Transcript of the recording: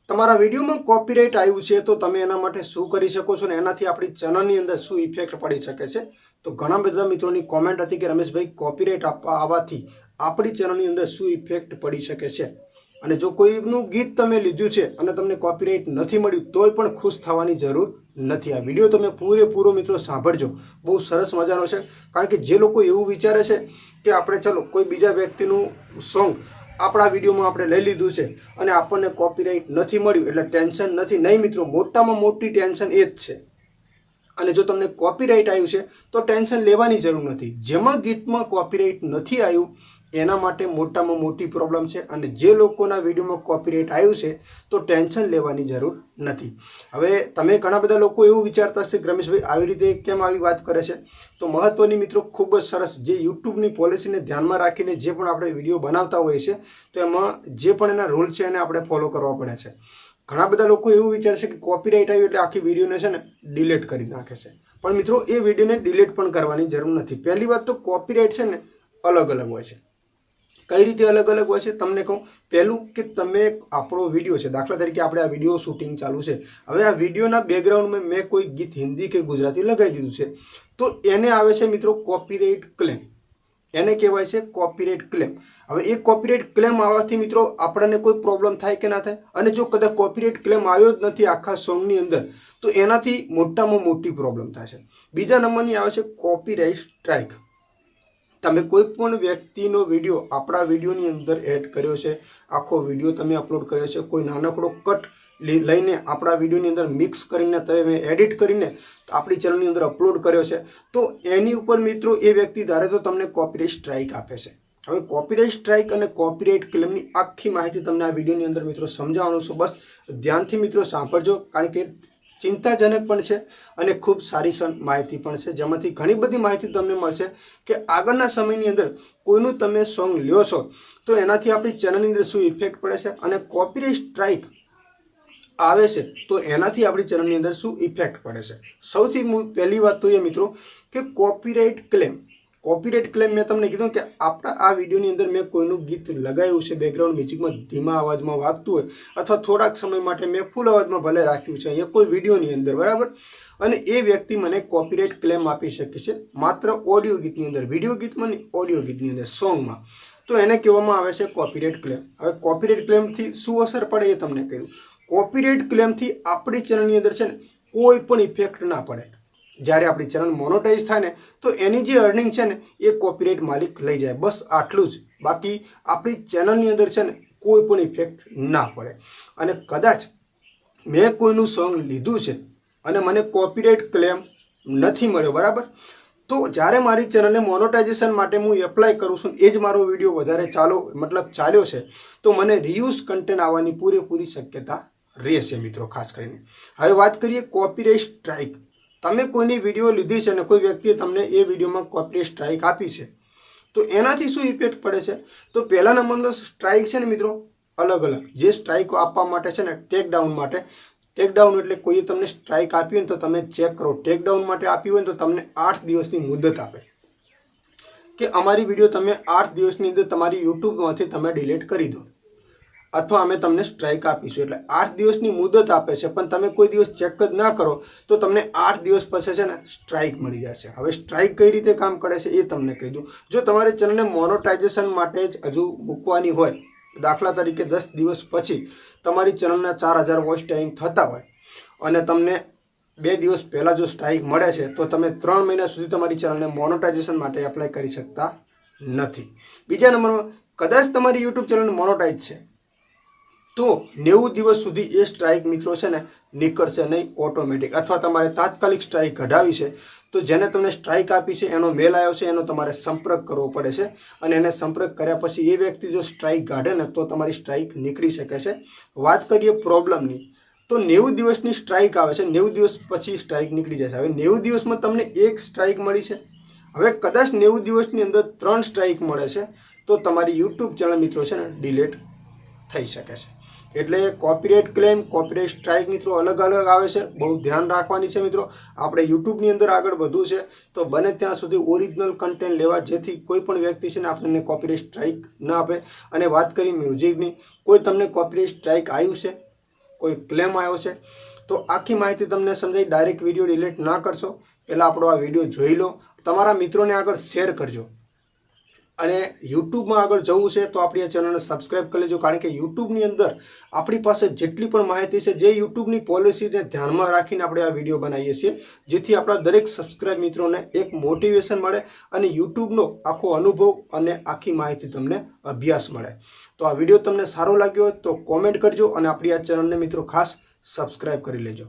તમારા વિડીયોમાં કોપીરાઇટ આવ્યું છે તો તમે એના માટે શું કરી શકો છો ને એનાથી આપણી ચેનલની અંદર શું ઇફેક્ટ પડી શકે છે। તો ઘણા બધા મિત્રોની કોમેન્ટ હતી કે રમેશભાઈ કોપીરાઇટ આવવાથી આપણી ચેનલની અંદર શું ઇફેક્ટ પડી શકે છે, અને જો કોઈનું ગીત તમે લીધું છે અને તમને કોપીરાઇટ નથી મળ્યું તોય પણ ખુશ થવાની જરૂર નથી। આ વિડીયો તમે પૂરેપૂરો મિત્રો સાંભળજો, બહુ સરસ મજાનો છે। કારણ કે જે લોકો એવું વિચારે છે કે આપણે ચલો કોઈ બીજા વ્યક્તિનું સોંગ આપણા વિડીયોમાં આપણે લઈ લીધું છે અને આપણને કોપીરાઇટ નથી મળ્યું એટલે ટેન્શન નથી, નહીં મિત્રો, મોટામાં મોટી ટેન્શન એ જ છે। અને જો તમને કોપીરાઇટ આવ્યું છે તો ટેન્શન લેવાની જરૂર નથી। જેમાં ગીતમાં કોપીરાઇટ નથી આવ્યું એના માટે મોટામાં મોટી પ્રોબ્લેમ છે, અને જે લોકોના વિડીયોમાં કોપીરાઇટ આવ્યું છે તો ટેન્શન લેવાની જરૂર નથી। હવે તમે ઘણા બધા લોકો એવું વિચારતા હશે કે રમેશભાઈ આવી રીતે કેમ આવી વાત કરે છે, તો મહત્વની મિત્રો ખૂબ જ સરસ જે યુટ્યુબની પોલિસીને ધ્યાનમાં રાખીને જે પણ આપણે વિડીયો બનાવતા હોઈએ છીએ તો એમાં જે પણ એના રૂલ છે એને આપણે ફોલો કરવા પડે છે। ઘણા બધા લોકો એવું વિચારશે કે કોપીરાઇટ આવ્યું એટલે આખી વિડીયોને છે ને ડિલીટ કરી નાખે છે, પણ મિત્રો એ વિડીયોને ડિલીટ પણ કરવાની જરૂર નથી। પહેલી વાત તો કોપીરાઇટ છે ને અલગ અલગ હોય છે। કઈ રીતે અલગ અલગ હોય છે તમને કહું। પહેલું કે તમે આપણો વિડીયો છે, દાખલા તરીકે આપણે આ વિડીયો શૂટિંગ ચાલુ છે, હવે આ વિડીયોના બેકગ્રાઉન્ડમાં મેં કોઈ ગીત હિન્દી કે ગુજરાતી લગાવી દીધું છે તો એને આવે છે મિત્રો કોપીરાઇટ ક્લેમ, એને કહેવાય છે કોપીરાઇટ ક્લેમ। હવે એ કોપીરાઇટ ક્લેમ આવવાથી મિત્રો આપણને કોઈ પ્રોબ્લેમ થાય કે ના થાય, અને જો કદાચ કોપીરાઇટ ક્લેમ આવ્યો જ નથી આખા સોંગની અંદર તો એનાથી મોટામાં મોટી પ્રોબ્લેમ થાય છે। બીજા નંબરની આવે છે કોપીરાઇટ સ્ટ્રાઇક। તમે કોઈ પણ વ્યક્તિનો વિડીયો આપણા વિડીયોની અંદર એડ કર્યો છે, આખો વિડીયો તમે અપલોડ કર્યો છે, કોઈ નાનકડો કટ લઈને આપણા વિડીયોની અંદર મિક્સ કરીને તમે એડિટ કરીને આપણી ચેનલની અંદર અપલોડ કર્યો છે, તો એની ઉપર મિત્રો એ વ્યક્તિ ધારે તો તમને કોપીરાઇટ સ્ટ્રાઇક આપે છે। હવે કોપીરાઇટ સ્ટ્રાઇક અને કોપીરાઇટ ક્લેમની આખી માહિતી તમને આ વિડીયોની અંદર મિત્રો સમજાવવાનું છું, બસ ધ્યાનથી મિત્રો સાંભળજો, કારણ કે ચિંતાજનક પણ છે અને ખૂબ સારી માહિતી પણ છે, જેમાંથી ઘણી બધી માહિતી તમને મળશે કે આગળના સમયની અંદર કોઈનું તમે સોંગ લ્યો છો તો એનાથી આપણી ચેનલની અંદર શું ઇફેક્ટ પડે છે, અને કોપીરાઇટ સ્ટ્રાઇક આવે છે તો એનાથી આપણી ચેનલની અંદર શું ઇફેક્ટ પડે છે। સૌથી પહેલી વાત તો એ મિત્રો કે કોપીરાઇટ ક્લેમ। કોપીરાઇટ ક્લેમ મેં તમને કીધું કે આપણા આ વિડીયોની અંદર મેં કોઈનું ગીત લગાવ્યું છે, બેકગ્રાઉન્ડ મ્યુઝિકમાં ધીમા અવાજમાં વાગતું હોય અથવા થોડાક સમય માટે મેં ફૂલ અવાજમાં ભલે રાખ્યું છે અહીંયા કોઈ વિડીયોની અંદર, બરાબર, અને એ વ્યક્તિ મને કોપીરાઇટ ક્લેમ આપી શકે છે માત્ર ઓડિયો ગીતની અંદર, વિડીયો ગીતમાં નહીં, ઓડિયો ગીતની અંદર, સોંગમાં, તો એને કહેવામાં આવે છે કોપીરાઇટ ક્લેમ। હવે કોપીરાઇટ ક્લેમથી શું અસર પડે એ તમને કહ્યું। કોપીરાઇટ ક્લેમથી આપણી ચેનલની અંદર છે ને કોઈ પણ ઇફેક્ટ ના પડે। જ્યારે આપણી ચેનલ મોનોટાઈઝ થાય ને તો એની જે અર્નિંગ છે ને એ કોપીરાઇટ માલિક લઈ જાય, બસ આટલું જ। બાકી આપણી ચેનલની અંદર છે ને કોઈ પણ ઇફેક્ટ ના પડે। અને કદાચ મેં કોઈનું સોંગ લીધું છે અને મને કોપીરાઇટ ક્લેમ નથી મળ્યો, બરાબર, તો જ્યારે મારી ચેનલને મોનોટાઇઝેશન માટે હું એપ્લાય કરું છું, એ જ મારો વિડીયો વધારે ચાલ્યો છે તો મને રીયુઝ કન્ટેન્ટ આવવાની પૂરેપૂરી શક્યતા રહેશે મિત્રો, ખાસ કરીને। હવે વાત કરીએ કોપીરાઇટ સ્ટ્રાઇક। તમે કોઈની વિડીયો લીધી છે અને કોઈ વ્યક્તિએ તમને એ વિડીયોમાં કોપીરાઇટ સ્ટ્રાઇક આપી છે તો એનાથી શું ઇફેક્ટ પડે છે, તો પહેલા નંબરનો સ્ટ્રાઇક છે ને મિત્રો અલગ અલગ જે સ્ટ્રાઇક આપવા માટે છે ને ટેકડાઉન માટે, ટેકડાઉન એટલે કોઈએ તમને સ્ટ્રાઇક આપી હોય ને તો તમે ચેક કરો, ટેકડાઉન માટે આપી હોય ને તો તમને 8 દિવસની મુદત આપે કે અમારી વિડીયો તમે 8 દિવસની અંદર તમારી યુટ્યુબમાંથી તમે ડિલીટ કરી દો, અથવા અમે તમને સ્ટ્રાઇક આપીશું। એટલે 8 દિવસની મુદત આપે છે, પણ તમે કોઈ દિવસ ચેક જ ના કરો તો તમને 8 દિવસ પછી છે ને સ્ટ્રાઇક મળી જશે। હવે સ્ટ્રાઇક કઈ રીતે કામ કરે છે એ તમને કહી દઉં। જો તમારી ચેનલને મોનોટાઇઝેશન માટે જ હજુ મૂકવાની હોય, દાખલા તરીકે 10 દિવસ પછી તમારી ચેનલના 4000 વોચ ટાઈમ થતા હોય અને તમને 2 દિવસ પહેલાં જો સ્ટ્રાઇક મળે છે તો તમે 3 મહિના સુધી તમારી ચેનલને મોનોટાઇઝેશન માટે એપ્લાય કરી શકતા નથી। બીજા નંબરમાં કદાચ તમારી યુટ્યુબ ચેનલ મોનોટાઇઝ છે તો 90 દિવસ સુધી એ સ્ટ્રાઇક મિત્રો છે ને નીકળશે નહીં ઓટોમેટિક, અથવા તમારે તાત્કાલિક સ્ટ્રાઇક કઢાવી છે તો જેને તમને સ્ટ્રાઇક આપી છે એનો મેલ આવ્યો છે એનો તમારે સંપર્ક કરવો પડે છે, અને એને સંપર્ક કર્યા પછી એ વ્યક્તિ જો સ્ટ્રાઇક કાઢે ને તો તમારી સ્ટ્રાઇક નીકળી શકે છે। વાત કરીએ પ્રોબ્લેમની તો 90 દિવસની સ્ટ્રાઇક આવે છે, 90 દિવસ પછી સ્ટ્રાઇક નીકળી જશે। હવે 90 દિવસમાં તમને એક સ્ટ્રાઇક મળી છે, હવે કદાચ 90 દિવસની અંદર 3 સ્ટ્રાઇક મળે છે તો તમારી યુટ્યુબ ચેનલ મિત્રો છે ને ડિલીટ થઈ શકે છે। એટલે કોપીરાઇટ ક્લેમ, કોપીરાઇટ સ્ટ્રાઇક મિત્રો અલગ અલગ આવે છે, બહુ ધ્યાન રાખવાની છે મિત્રો। આપણે યુટ્યુબની અંદર આગળ વધવું છે તો બને ત્યાં સુધી ઓરિજિનલ કન્ટેન્ટ લેવા, જેથી કોઈ પણ વ્યક્તિ છે ને આપણને કોપીરાઇટ સ્ટ્રાઇક ના આપે। અને વાત કરી મ્યુઝિકની, કોઈ તમને કોપીરાઇટ સ્ટ્રાઇક આવ્યું છે કોઈ ક્લેમ આવ્યો છે. તો આખી માહિતી તમને સમજાઈ. ડાયરેક્ટ વિડીયો ડિલીટ ના કરશો, પહેલાં આપણો આ વિડીયો જોઈ લો, તમારા મિત્રોને આગળ શેર કરજો. અને યુટ્યુબમાં આગળ જવું છે તો આપણી આ ચેનલને સબસ્ક્રાઈબ કરી લેજો, કારણ કે યુટ્યુબની અંદર આપણી પાસે જેટલી પણ માહિતી છે, જે યુટ્યુબની પોલિસીને ધ્યાનમાં રાખીને આપણે આ વિડીયો બનાવીએ છીએ, જેથી આપણા દરેક સબસ્ક્રાઈબ મિત્રોને એક મોટિવેશન મળે અને યુટ્યુબનો આખો અનુભવ અને આખી માહિતી તમને અભ્યાસ મળે. તો આ વિડીયો તમને સારો લાગ્યો હોય તો કોમેન્ટ કરજો અને આપણી આ ચેનલને મિત્રો ખાસ સબસ્ક્રાઈબ કરી લેજો.